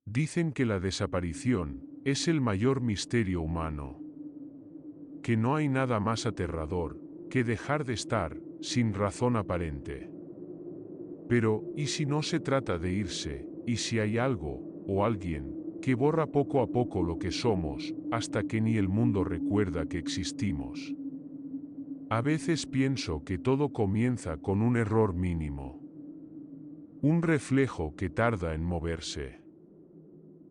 Dicen que la desaparición es el mayor misterio humano, que no hay nada más aterrador que dejar de estar sin razón aparente. Pero, ¿y si no se trata de irse? ¿Y si hay algo, o alguien, que borra poco a poco lo que somos, hasta que ni el mundo recuerda que existimos? A veces pienso que todo comienza con un error mínimo. Un reflejo que tarda en moverse.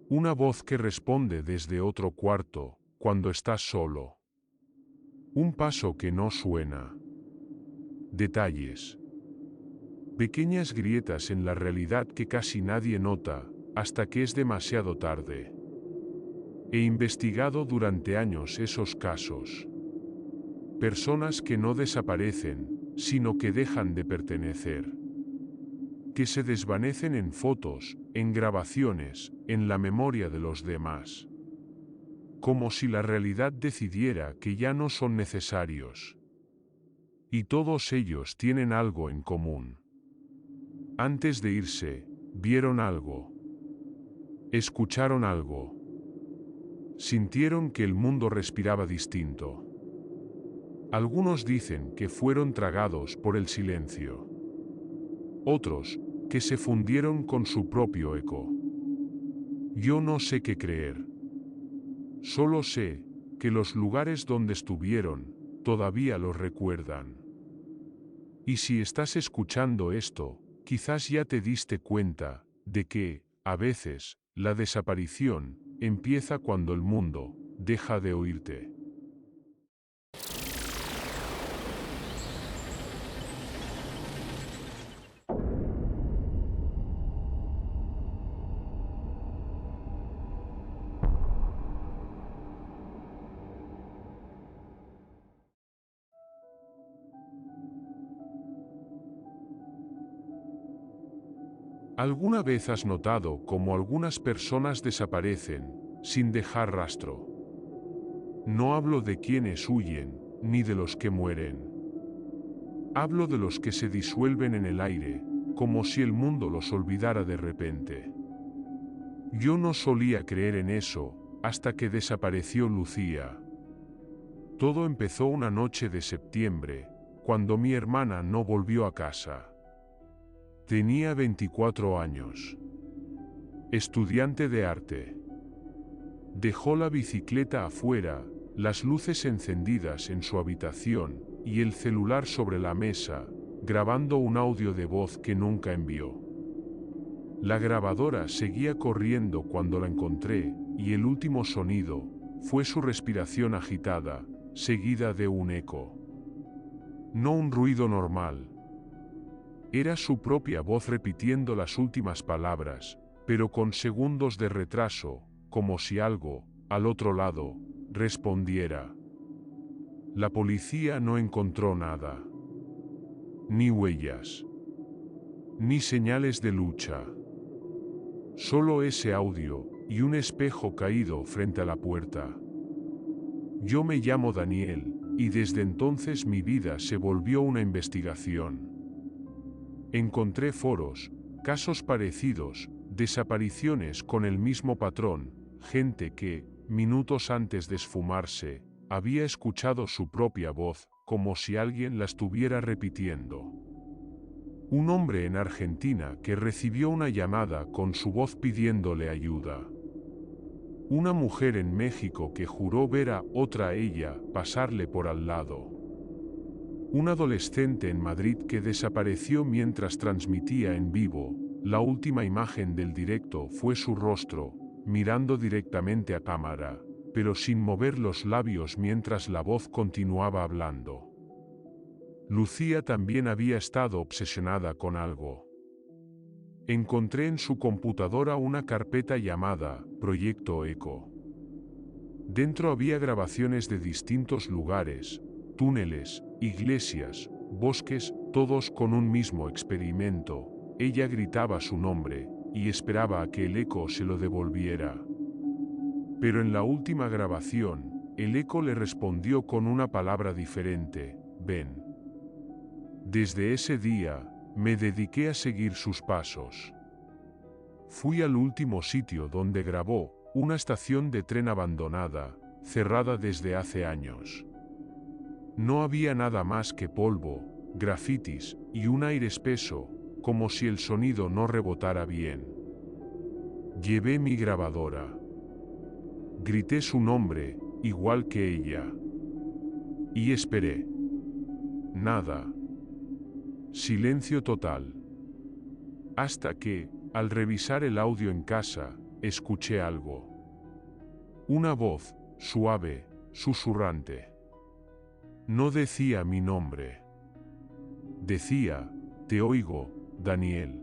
Una voz que responde desde otro cuarto, cuando estás solo. Un paso que no suena. Detalles. Pequeñas grietas en la realidad que casi nadie nota, hasta que es demasiado tarde. He investigado durante años esos casos. Personas que no desaparecen, sino que dejan de pertenecer. Que se desvanecen en fotos, en grabaciones, en la memoria de los demás. Como si la realidad decidiera que ya no son necesarios. Y todos ellos tienen algo en común. Antes de irse, vieron algo. Escucharon algo. Sintieron que el mundo respiraba distinto. Algunos dicen que fueron tragados por el silencio. Otros, que se fundieron con su propio eco. Yo no sé qué creer. Solo sé que los lugares donde estuvieron, todavía los recuerdan. Y si estás escuchando esto, quizás ya te diste cuenta de que, a veces, la desaparición empieza cuando el mundo deja de oírte. ¿Alguna vez has notado cómo algunas personas desaparecen sin dejar rastro? No hablo de quienes huyen, ni de los que mueren. Hablo de los que se disuelven en el aire, como si el mundo los olvidara de repente. Yo no solía creer en eso, hasta que desapareció Lucía. Todo empezó una noche de septiembre, cuando mi hermana no volvió a casa. Tenía 24 años. Estudiante de arte. Dejó la bicicleta afuera, las luces encendidas en su habitación, y el celular sobre la mesa, grabando un audio de voz que nunca envió. La grabadora seguía corriendo cuando la encontré, y el último sonido fue su respiración agitada, seguida de un eco. No un ruido normal. Era su propia voz repitiendo las últimas palabras, pero con segundos de retraso, como si algo, al otro lado, respondiera. La policía no encontró nada. Ni huellas. Ni señales de lucha. Solo ese audio, y un espejo caído frente a la puerta. Yo me llamo Daniel, y desde entonces mi vida se volvió una investigación. Encontré foros, casos parecidos, desapariciones con el mismo patrón, gente que, minutos antes de esfumarse, había escuchado su propia voz, como si alguien la estuviera repitiendo. Un hombre en Argentina que recibió una llamada con su voz pidiéndole ayuda. Una mujer en México que juró ver a otra ella pasarle por al lado. Un adolescente en Madrid que desapareció mientras transmitía en vivo. La última imagen del directo fue su rostro, mirando directamente a cámara, pero sin mover los labios mientras la voz continuaba hablando. Lucía también había estado obsesionada con algo. Encontré en su computadora una carpeta llamada Proyecto Eco. Dentro había grabaciones de distintos lugares, túneles, iglesias, bosques, todos con un mismo experimento. Ella gritaba su nombre, y esperaba a que el eco se lo devolviera. Pero en la última grabación, el eco le respondió con una palabra diferente: ven. Desde ese día, me dediqué a seguir sus pasos. Fui al último sitio donde grabó, una estación de tren abandonada, cerrada desde hace años. No había nada más que polvo, grafitis y un aire espeso, como si el sonido no rebotara bien. Llevé mi grabadora. Grité su nombre, igual que ella. Y esperé. Nada. Silencio total. Hasta que, al revisar el audio en casa, escuché algo. Una voz, suave, susurrante. No decía mi nombre. Decía, te oigo, Daniel.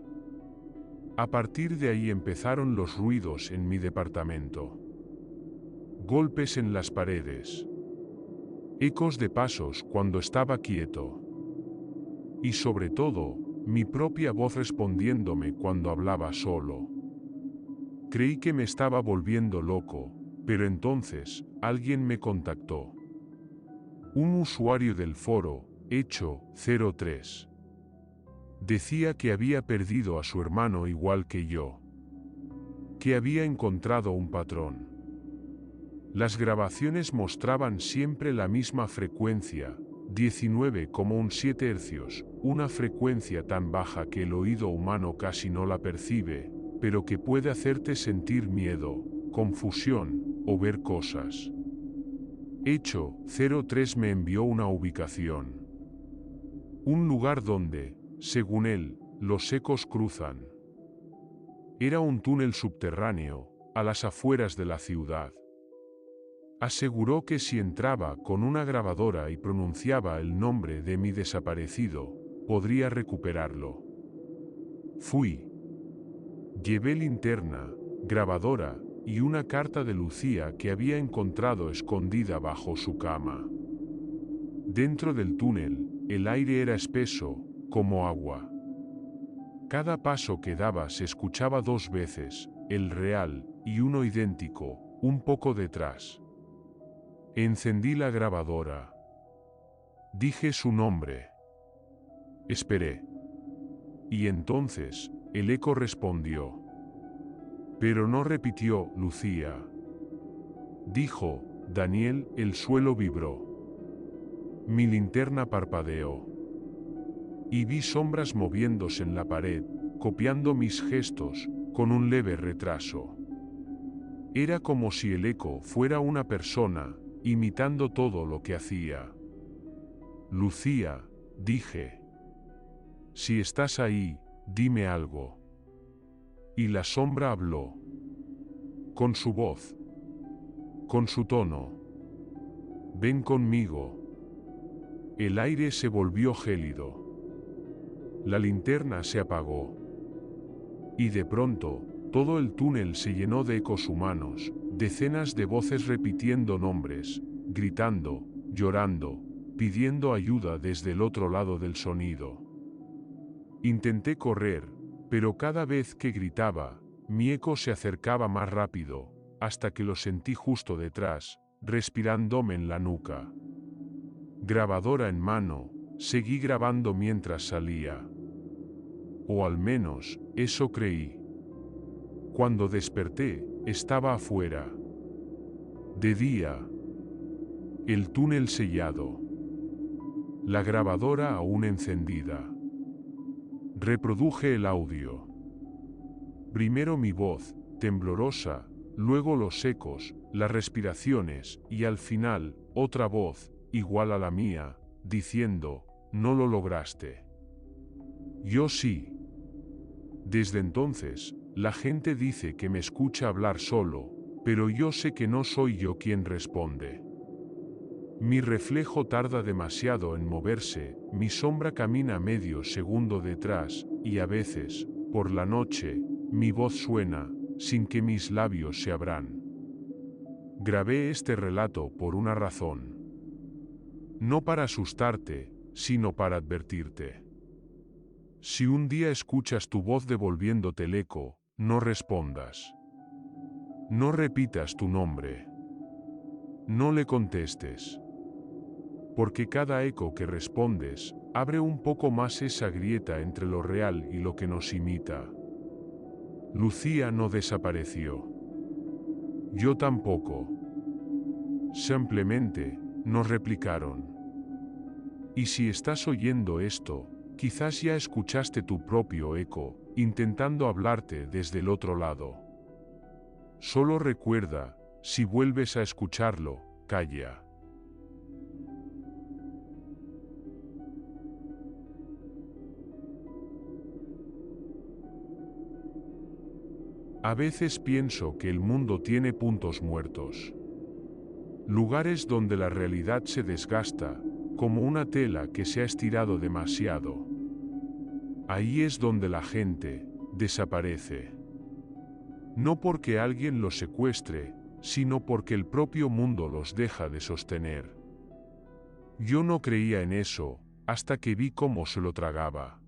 A partir de ahí empezaron los ruidos en mi departamento. Golpes en las paredes. Ecos de pasos cuando estaba quieto. Y sobre todo, mi propia voz respondiéndome cuando hablaba solo. Creí que me estaba volviendo loco, pero entonces, alguien me contactó. Un usuario del foro, Hecho03. Decía que había perdido a su hermano igual que yo. Que había encontrado un patrón. Las grabaciones mostraban siempre la misma frecuencia, 19,7 Hz, una frecuencia tan baja que el oído humano casi no la percibe, pero que puede hacerte sentir miedo, confusión, o ver cosas. Hecho03 me envió una ubicación. Un lugar donde, según él, los ecos cruzan. Era un túnel subterráneo, a las afueras de la ciudad. Aseguró que si entraba con una grabadora y pronunciaba el nombre de mi desaparecido, podría recuperarlo. Fui. Llevé linterna, grabadora y una carta de Lucía que había encontrado escondida bajo su cama. Dentro del túnel, el aire era espeso, como agua. Cada paso que daba se escuchaba 2 veces, el real y uno idéntico, un poco detrás. Encendí la grabadora. Dije su nombre. Esperé. Y entonces, el eco respondió. Pero no repitió, Lucía. Dijo, Daniel, el suelo vibró. Mi linterna parpadeó. Y vi sombras moviéndose en la pared, copiando mis gestos, con un leve retraso. Era como si el eco fuera una persona, imitando todo lo que hacía. Lucía, dije. Si estás ahí, dime algo. Y la sombra habló. Con su voz. Con su tono. Ven conmigo. El aire se volvió gélido. La linterna se apagó. Y de pronto, todo el túnel se llenó de ecos humanos, decenas de voces repitiendo nombres, gritando, llorando, pidiendo ayuda desde el otro lado del sonido. Intenté correr, pero cada vez que gritaba, mi eco se acercaba más rápido, hasta que lo sentí justo detrás, respirándome en la nuca. Grabadora en mano, seguí grabando mientras salía. O al menos, eso creí. Cuando desperté, estaba afuera. De día. El túnel sellado. La grabadora aún encendida. Reproduje el audio. Primero mi voz, temblorosa, luego los ecos, las respiraciones, y al final, otra voz, igual a la mía, diciendo, no lo lograste. Yo sí. Desde entonces, la gente dice que me escucha hablar solo, pero yo sé que no soy yo quien responde. Mi reflejo tarda demasiado en moverse, mi sombra camina medio segundo detrás, y a veces, por la noche, mi voz suena, sin que mis labios se abran. Grabé este relato por una razón. No para asustarte, sino para advertirte. Si un día escuchas tu voz devolviéndote el eco, no respondas. No repitas tu nombre. No le contestes. Porque cada eco que respondes, abre un poco más esa grieta entre lo real y lo que nos imita. Lucía no desapareció. Yo tampoco. Simplemente, nos replicaron. Y si estás oyendo esto, quizás ya escuchaste tu propio eco, intentando hablarte desde el otro lado. Solo recuerda, si vuelves a escucharlo, calla. A veces pienso que el mundo tiene puntos muertos. Lugares donde la realidad se desgasta, como una tela que se ha estirado demasiado. Ahí es donde la gente desaparece. No porque alguien los secuestre, sino porque el propio mundo los deja de sostener. Yo no creía en eso, hasta que vi cómo se lo tragaba.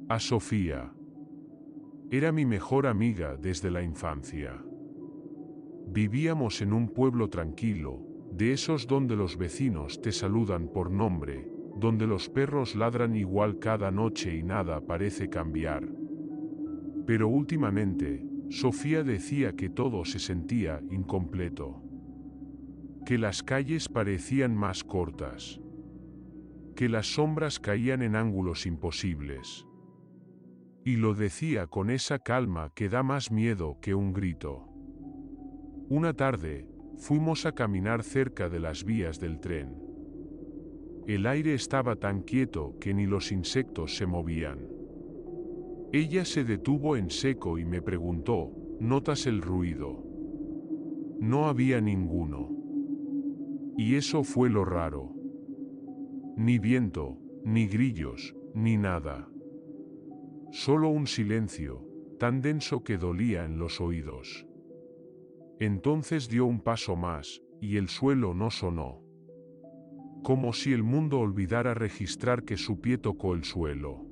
A Sofía. Era mi mejor amiga desde la infancia. Vivíamos en un pueblo tranquilo, de esos donde los vecinos te saludan por nombre, donde los perros ladran igual cada noche y nada parece cambiar. Pero últimamente, Sofía decía que todo se sentía incompleto. Que las calles parecían más cortas. Que las sombras caían en ángulos imposibles. Y lo decía con esa calma que da más miedo que un grito. Una tarde, fuimos a caminar cerca de las vías del tren. El aire estaba tan quieto que ni los insectos se movían. Ella se detuvo en seco y me preguntó, ¿notas el ruido? No había ninguno. Y eso fue lo raro. Ni viento, ni grillos, ni nada. Solo un silencio, tan denso que dolía en los oídos. Entonces dio un paso más, y el suelo no sonó. Como si el mundo olvidara registrar que su pie tocó el suelo.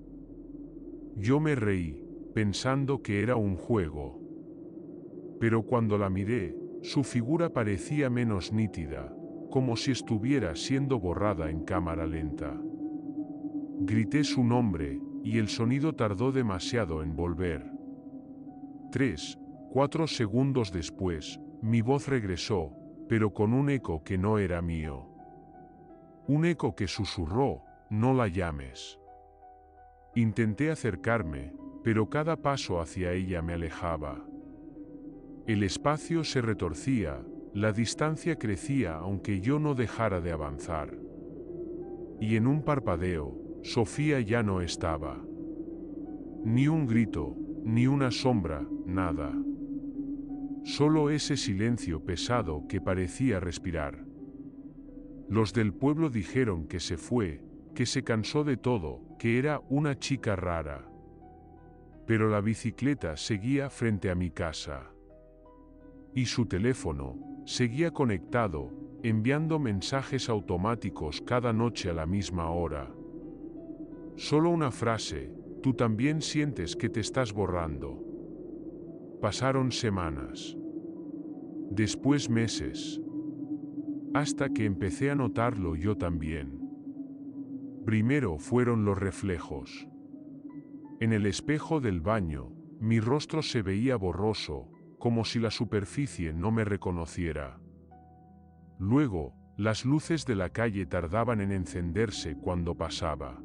Yo me reí, pensando que era un juego. Pero cuando la miré, su figura parecía menos nítida, como si estuviera siendo borrada en cámara lenta. Grité su nombre, y el sonido tardó demasiado en volver. 3, 4 segundos después, mi voz regresó, pero con un eco que no era mío. Un eco que susurró, no la llames. Intenté acercarme, pero cada paso hacia ella me alejaba. El espacio se retorcía, la distancia crecía aunque yo no dejara de avanzar. Y en un parpadeo, Sofía ya no estaba. Ni un grito, ni una sombra, nada. Solo ese silencio pesado que parecía respirar. Los del pueblo dijeron que se fue, que se cansó de todo, que era una chica rara. Pero la bicicleta seguía frente a mi casa. Y su teléfono seguía conectado, enviando mensajes automáticos cada noche a la misma hora. Solo una frase, tú también sientes que te estás borrando. Pasaron semanas. Después meses. Hasta que empecé a notarlo yo también. Primero fueron los reflejos. En el espejo del baño, mi rostro se veía borroso, como si la superficie no me reconociera. Luego, las luces de la calle tardaban en encenderse cuando pasaba.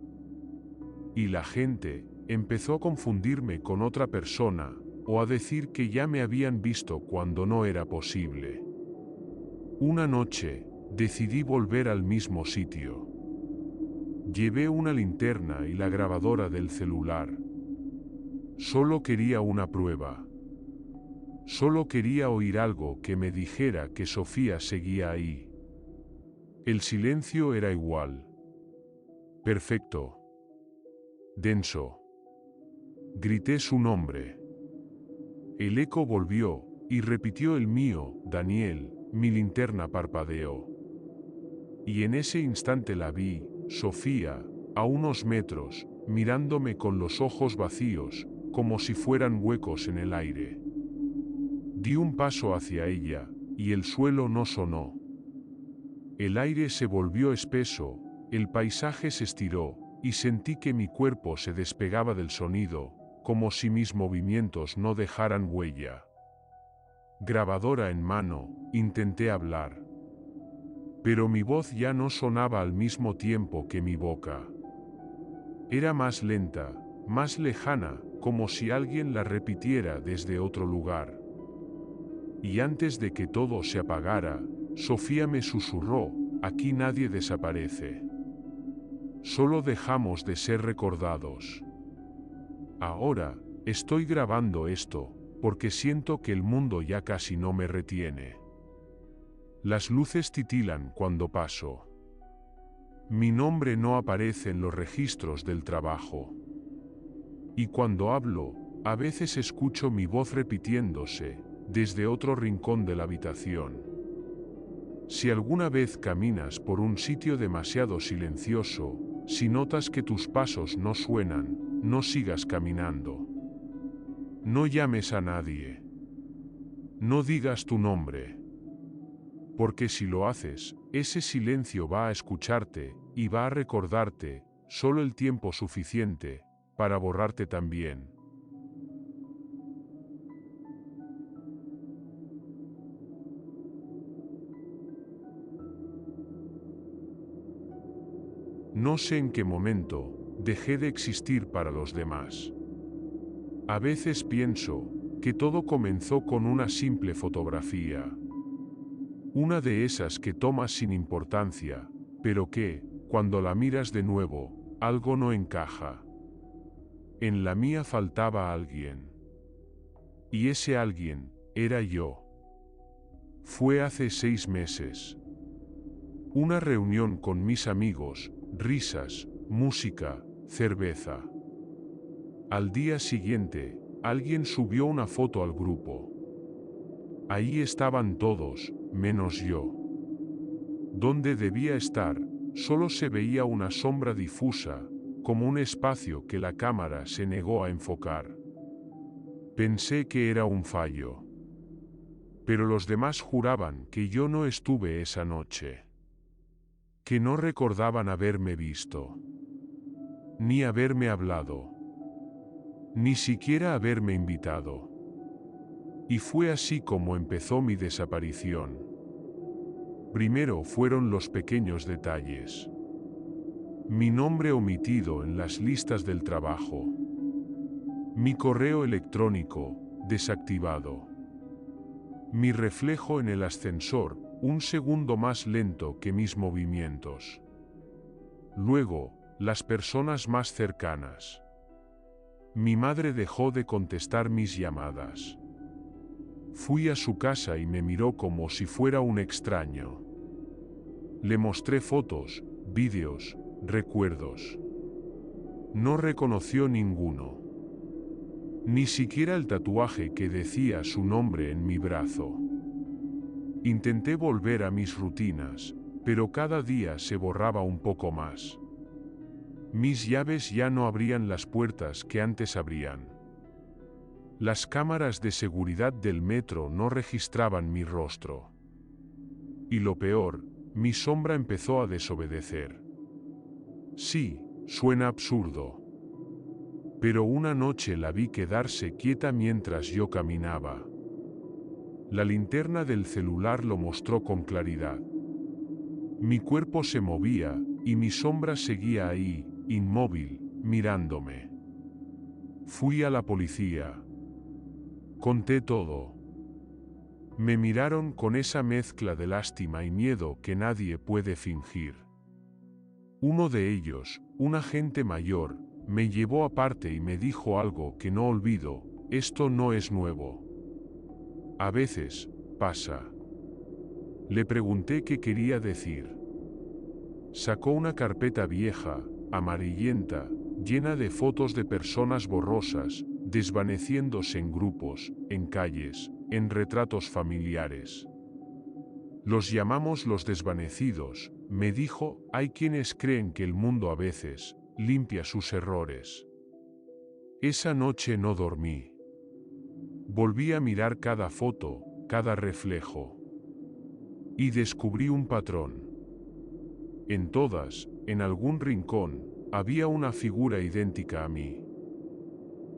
Y la gente empezó a confundirme con otra persona, o a decir que ya me habían visto cuando no era posible. Una noche, decidí volver al mismo sitio. Llevé una linterna y la grabadora del celular. Solo quería una prueba. Solo quería oír algo que me dijera que Sofía seguía ahí. El silencio era igual. Perfecto. Denso. Grité su nombre. El eco volvió, y repitió el mío, Daniel. Mi linterna parpadeó. Y en ese instante la vi, Sofía, a unos metros, mirándome con los ojos vacíos, como si fueran huecos en el aire. Di un paso hacia ella, y el suelo no sonó. El aire se volvió espeso, el paisaje se estiró, y sentí que mi cuerpo se despegaba del sonido, como si mis movimientos no dejaran huella. Grabadora en mano, intenté hablar. Pero mi voz ya no sonaba al mismo tiempo que mi boca. Era más lenta, más lejana, como si alguien la repitiera desde otro lugar. Y antes de que todo se apagara, Sofía me susurró: aquí nadie desaparece. Solo dejamos de ser recordados. Ahora, estoy grabando esto, porque siento que el mundo ya casi no me retiene. Las luces titilan cuando paso. Mi nombre no aparece en los registros del trabajo. Y cuando hablo, a veces escucho mi voz repitiéndose, desde otro rincón de la habitación. Si alguna vez caminas por un sitio demasiado silencioso, si notas que tus pasos no suenan, no sigas caminando. No llames a nadie. No digas tu nombre. Porque si lo haces, ese silencio va a escucharte, y va a recordarte, solo el tiempo suficiente, para borrarte también. No sé en qué momento dejé de existir para los demás. A veces pienso que todo comenzó con una simple fotografía. Una de esas que tomas sin importancia, pero que, cuando la miras de nuevo, algo no encaja. En la mía faltaba alguien. Y ese alguien era yo. Fue hace 6 meses. Una reunión con mis amigos, risas, música, cerveza. Al día siguiente, alguien subió una foto al grupo. Ahí estaban todos, menos yo. Donde debía estar, solo se veía una sombra difusa, como un espacio que la cámara se negó a enfocar. Pensé que era un fallo. Pero los demás juraban que yo no estuve esa noche. Que no recordaban haberme visto. Ni haberme hablado. Ni siquiera haberme invitado. Y fue así como empezó mi desaparición. Primero fueron los pequeños detalles. Mi nombre omitido en las listas del trabajo. Mi correo electrónico desactivado. Mi reflejo en el ascensor, un segundo más lento que mis movimientos. Luego, las personas más cercanas. Mi madre dejó de contestar mis llamadas. Fui a su casa y me miró como si fuera un extraño. Le mostré fotos, vídeos, recuerdos. No reconoció ninguno. Ni siquiera el tatuaje que decía su nombre en mi brazo. Intenté volver a mis rutinas, pero cada día se borraba un poco más. Mis llaves ya no abrían las puertas que antes abrían. Las cámaras de seguridad del metro no registraban mi rostro. Y lo peor, mi sombra empezó a desobedecer. Sí, suena absurdo. Pero una noche la vi quedarse quieta mientras yo caminaba. La linterna del celular lo mostró con claridad. Mi cuerpo se movía, y mi sombra seguía ahí, inmóvil, mirándome. Fui a la policía. Conté todo. Me miraron con esa mezcla de lástima y miedo que nadie puede fingir. Uno de ellos, un agente mayor, me llevó aparte y me dijo algo que no olvido: esto no es nuevo. A veces, pasa. Le pregunté qué quería decir. Sacó una carpeta vieja, amarillenta, llena de fotos de personas borrosas, desvaneciéndose en grupos, en calles, en retratos familiares. Los llamamos los desvanecidos, me dijo. Hay quienes creen que el mundo a veces limpia sus errores. Esa noche no dormí. Volví a mirar cada foto, cada reflejo. Y descubrí un patrón. En todas, en algún rincón, había una figura idéntica a mí.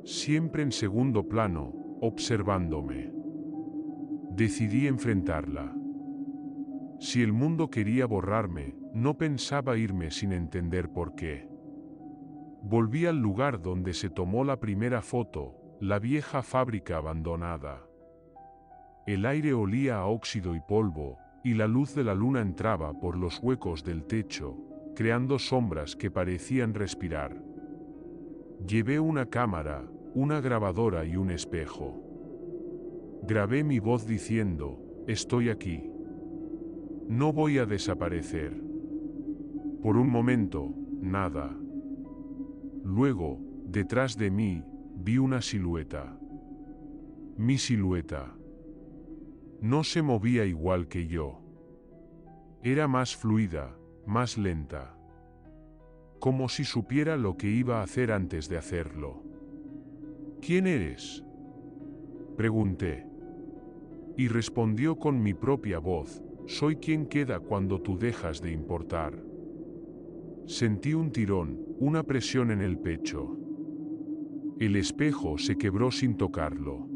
siempre en segundo plano, observándome. Decidí enfrentarla. Si el mundo quería borrarme, no pensaba irme sin entender por qué. Volví al lugar donde se tomó la primera foto, la vieja fábrica abandonada. El aire olía a óxido y polvo, y la luz de la luna entraba por los huecos del techo, creando sombras que parecían respirar. Llevé una cámara, una grabadora y un espejo. Grabé mi voz diciendo, estoy aquí. No voy a desaparecer. Por un momento, nada. Luego, detrás de mí, vi una silueta. Mi silueta. No se movía igual que yo. Era más fluida, más lenta. Como si supiera lo que iba a hacer antes de hacerlo. ¿Quién eres?, pregunté. Y respondió con mi propia voz, soy quien queda cuando tú dejas de importar. Sentí un tirón, una presión en el pecho. El espejo se quebró sin tocarlo.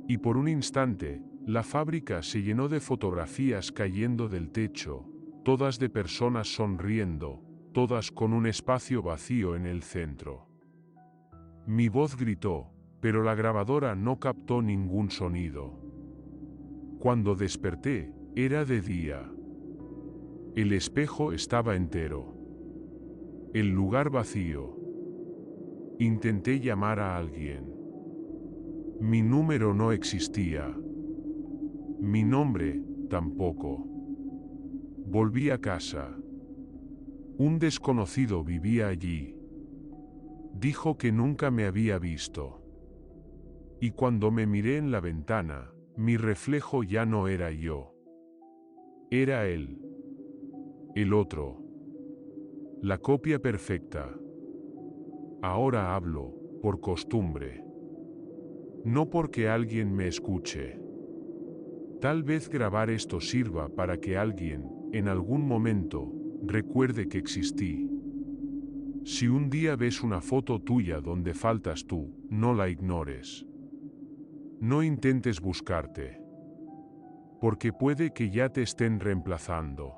Y por un instante, la fábrica se llenó de fotografías cayendo del techo, todas de personas sonriendo, todas con un espacio vacío en el centro. Mi voz gritó, pero la grabadora no captó ningún sonido. Cuando desperté, era de día. El espejo estaba entero. El lugar vacío. Intenté llamar a alguien. Mi número no existía. Mi nombre, tampoco. Volví a casa. Un desconocido vivía allí. Dijo que nunca me había visto. Y cuando me miré en la ventana, mi reflejo ya no era yo. Era él. El otro. La copia perfecta. Ahora hablo, por costumbre. No porque alguien me escuche. Tal vez grabar esto sirva para que alguien, en algún momento, recuerde que existí. Si un día ves una foto tuya donde faltas tú, no la ignores. No intentes buscarte. Porque puede que ya te estén reemplazando.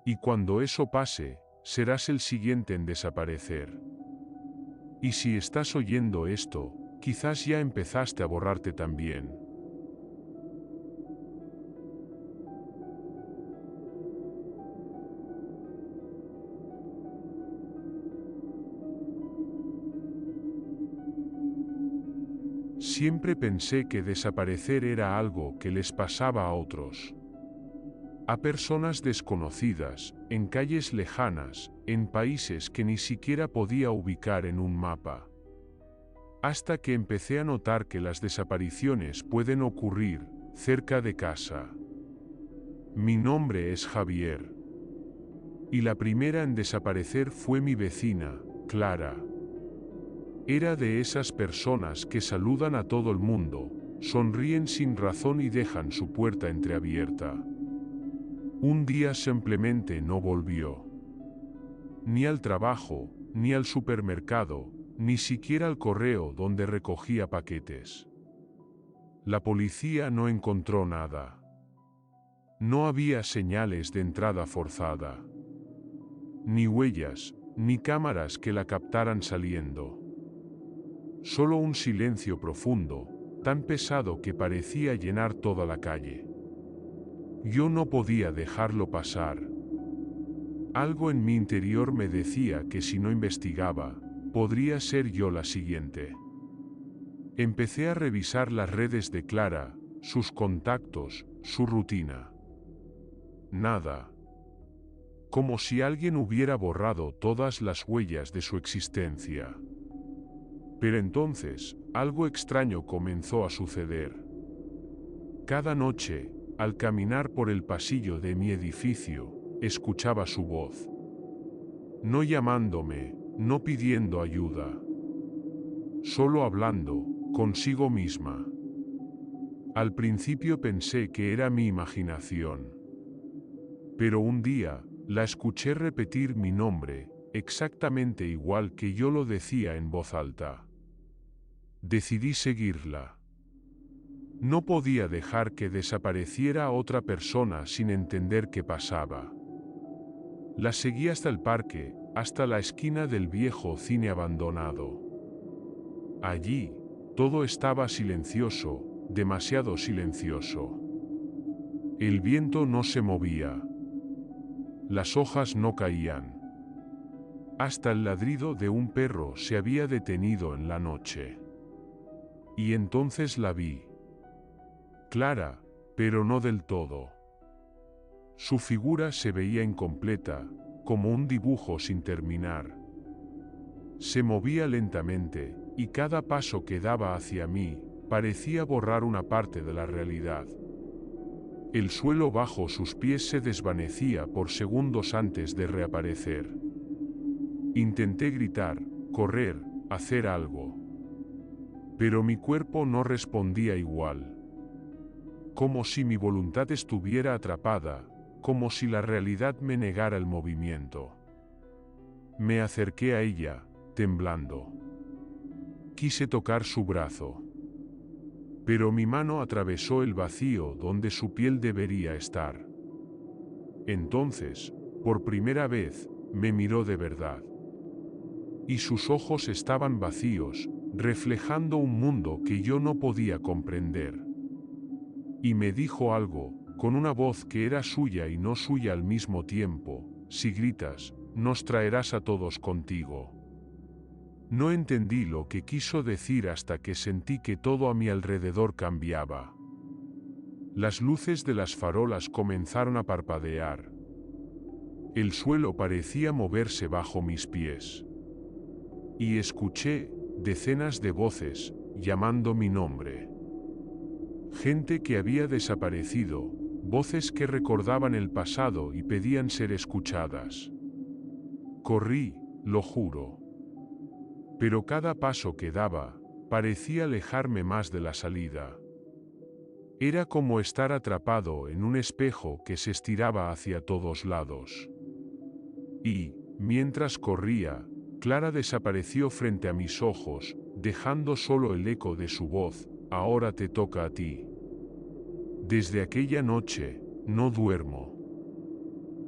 Y cuando eso pase, serás el siguiente en desaparecer. Y si estás oyendo esto, quizás ya empezaste a borrarte también. Siempre pensé que desaparecer era algo que les pasaba a otros. A personas desconocidas, en calles lejanas, en países que ni siquiera podía ubicar en un mapa. Hasta que empecé a notar que las desapariciones pueden ocurrir cerca de casa. Mi nombre es Javier. Y la primera en desaparecer fue mi vecina, Clara. Era de esas personas que saludan a todo el mundo, sonríen sin razón y dejan su puerta entreabierta. Un día simplemente no volvió. Ni al trabajo, ni al supermercado, ni siquiera al correo donde recogía paquetes. La policía no encontró nada. No había señales de entrada forzada. Ni huellas, ni cámaras que la captaran saliendo. Solo un silencio profundo, tan pesado que parecía llenar toda la calle. Yo no podía dejarlo pasar. Algo en mi interior me decía que si no investigaba, podría ser yo la siguiente. Empecé a revisar las redes de Clara, sus contactos, su rutina. Nada. Como si alguien hubiera borrado todas las huellas de su existencia. Pero entonces, algo extraño comenzó a suceder. Cada noche, al caminar por el pasillo de mi edificio, escuchaba su voz. No llamándome, no pidiendo ayuda. Solo hablando, consigo misma. Al principio pensé que era mi imaginación. Pero un día, la escuché repetir mi nombre, exactamente igual que yo lo decía en voz alta. Decidí seguirla. No podía dejar que desapareciera otra persona sin entender qué pasaba. La seguí hasta el parque, hasta la esquina del viejo cine abandonado. Allí, todo estaba silencioso, demasiado silencioso. El viento no se movía. Las hojas no caían. Hasta el ladrido de un perro se había detenido en la noche. Y entonces la vi. Clara, pero no del todo. Su figura se veía incompleta, como un dibujo sin terminar. Se movía lentamente, y cada paso que daba hacia mí, parecía borrar una parte de la realidad. El suelo bajo sus pies se desvanecía por segundos antes de reaparecer. Intenté gritar, correr, hacer algo. Pero mi cuerpo no respondía igual. Como si mi voluntad estuviera atrapada, como si la realidad me negara el movimiento. Me acerqué a ella, temblando. Quise tocar su brazo. Pero mi mano atravesó el vacío donde su piel debería estar. Entonces, por primera vez, me miró de verdad. Y sus ojos estaban vacíos, reflejando un mundo que yo no podía comprender. Y me dijo algo, con una voz que era suya y no suya al mismo tiempo: si gritas, nos traerás a todos contigo. No entendí lo que quiso decir hasta que sentí que todo a mi alrededor cambiaba. Las luces de las farolas comenzaron a parpadear. El suelo parecía moverse bajo mis pies. Y escuché decenas de voces llamando mi nombre. Gente que había desaparecido, voces que recordaban el pasado y pedían ser escuchadas. Corrí, lo juro. Pero cada paso que daba, parecía alejarme más de la salida. Era como estar atrapado en un espejo que se estiraba hacia todos lados. Y, mientras corría, Clara desapareció frente a mis ojos, dejando solo el eco de su voz: ahora te toca a ti. Desde aquella noche, no duermo.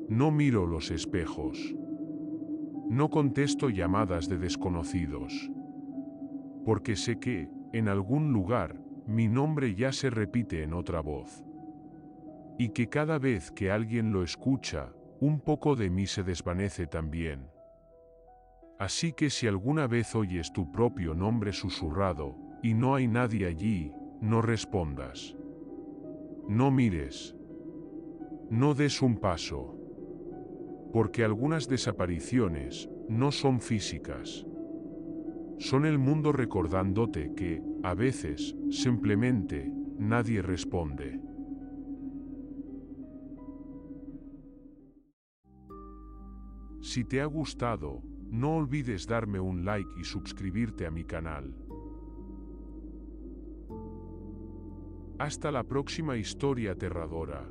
No miro los espejos. No contesto llamadas de desconocidos. Porque sé que, en algún lugar, mi nombre ya se repite en otra voz. Y que cada vez que alguien lo escucha, un poco de mí se desvanece también. Así que si alguna vez oyes tu propio nombre susurrado, y no hay nadie allí, no respondas. No mires. No des un paso. Porque algunas desapariciones no son físicas. Son el mundo recordándote que, a veces, simplemente, nadie responde. Si te ha gustado, no olvides darme un like y suscribirte a mi canal. Hasta la próxima historia aterradora.